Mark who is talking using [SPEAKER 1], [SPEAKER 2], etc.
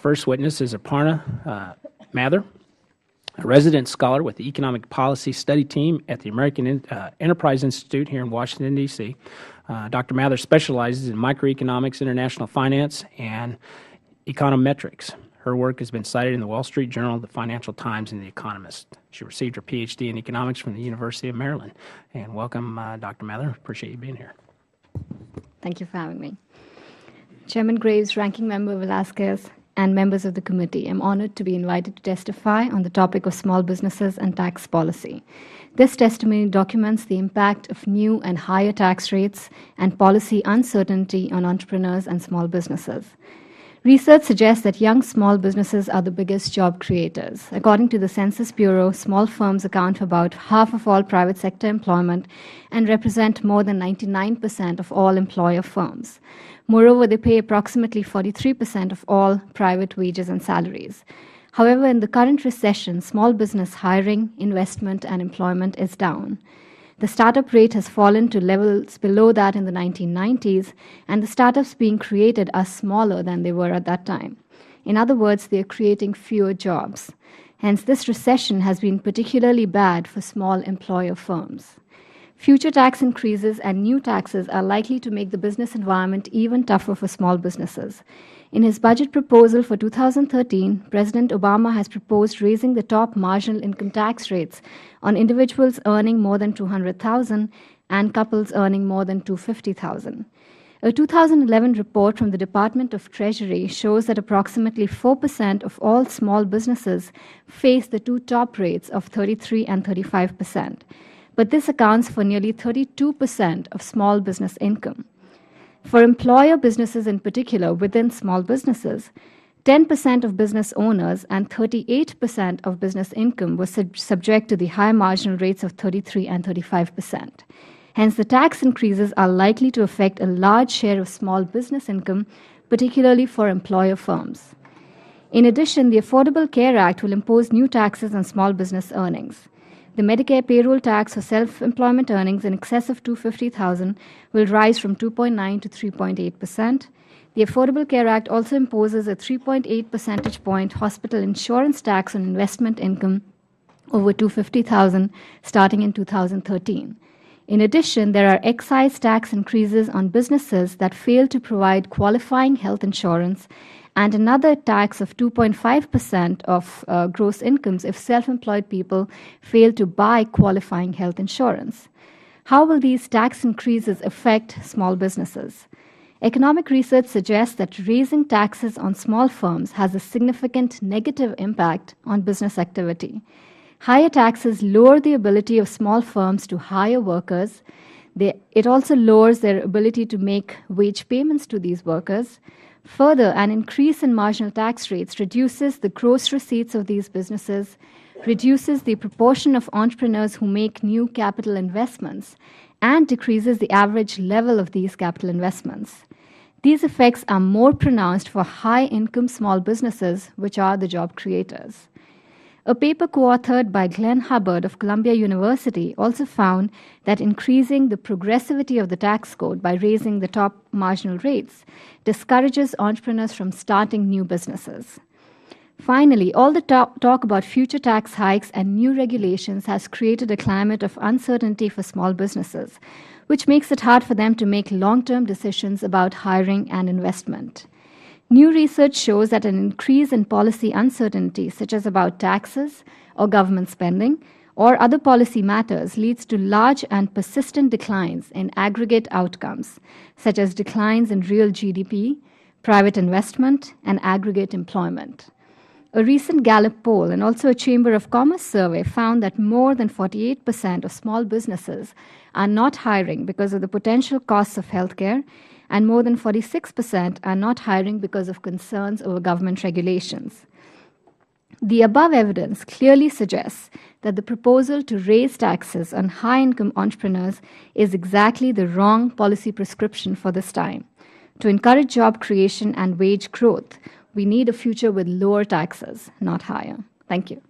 [SPEAKER 1] First witness is Aparna Mathur, a resident scholar with the Economic Policy Study Team at the American Enterprise Institute here in Washington, D.C. Dr. Mathur specializes in microeconomics, international finance, and econometrics. Her work has been cited in the Wall Street Journal, the Financial Times, and The Economist. She received her Ph.D. in economics from the University of Maryland. And welcome, Dr. Mathur. Appreciate you being here.
[SPEAKER 2] Thank you for having me. Chairman Graves, Ranking Member Velasquez, and members of the committee, I'm honored to be invited to testify on the topic of small businesses and tax policy. This testimony documents the impact of new and higher tax rates and policy uncertainty on entrepreneurs and small businesses. Research suggests that young small businesses are the biggest job creators. According to the Census Bureau, small firms account for about half of all private sector employment and represent more than 99% of all employer firms. Moreover, they pay approximately 43% of all private wages and salaries. However, in the current recession, small business hiring, investment, and employment is down. The startup rate has fallen to levels below that in the 1990s, and the startups being created are smaller than they were at that time. In other words, they are creating fewer jobs. Hence, this recession has been particularly bad for small employer firms. Future tax increases and new taxes are likely to make the business environment even tougher for small businesses. In his budget proposal for 2013, President Obama has proposed raising the top marginal income tax rates on individuals earning more than $200,000 and couples earning more than $250,000. A 2011 report from the Department of Treasury shows that approximately 4% of all small businesses face the two top rates of 33% and 35%. But this accounts for nearly 32% of small business income. For employer businesses in particular, within small businesses, 10% of business owners and 38% of business income was subject to the high marginal rates of 33% and 35%. Hence, the tax increases are likely to affect a large share of small business income, particularly for employer firms. In addition, the Affordable Care Act will impose new taxes on small business earnings. The Medicare payroll tax for self-employment earnings in excess of $250,000 will rise from 2.9% to 3.8%. The Affordable Care Act also imposes a 3.8 percentage point hospital insurance tax on investment income over $250,000 starting in 2013. In addition, there are excise tax increases on businesses that fail to provide qualifying health insurance and another tax of 2.5% of gross incomes if self-employed people fail to buy qualifying health insurance. How will these tax increases affect small businesses? Economic research suggests that raising taxes on small firms has a significant negative impact on business activity. Higher taxes lower the ability of small firms to hire workers. It also lowers their ability to make wage payments to these workers. Further, an increase in marginal tax rates reduces the gross receipts of these businesses, reduces the proportion of entrepreneurs who make new capital investments, and decreases the average level of these capital investments. These effects are more pronounced for high-income small businesses, which are the job creators. A paper co-authored by Glenn Hubbard of Columbia University also found that increasing the progressivity of the tax code by raising the top marginal rates discourages entrepreneurs from starting new businesses. Finally, all the talk about future tax hikes and new regulations has created a climate of uncertainty for small businesses, which makes it hard for them to make long-term decisions about hiring and investment. New research shows that an increase in policy uncertainty, such as about taxes or government spending or other policy matters, leads to large and persistent declines in aggregate outcomes, such as declines in real GDP, private investment, and aggregate employment. A recent Gallup poll and also a Chamber of Commerce survey found that more than 48% of small businesses are not hiring because of the potential costs of healthcare, and more than 46% are not hiring because of concerns over government regulations. The above evidence clearly suggests that the proposal to raise taxes on high-income entrepreneurs is exactly the wrong policy prescription for this time. To encourage job creation and wage growth, we need a future with lower taxes, not higher. Thank you.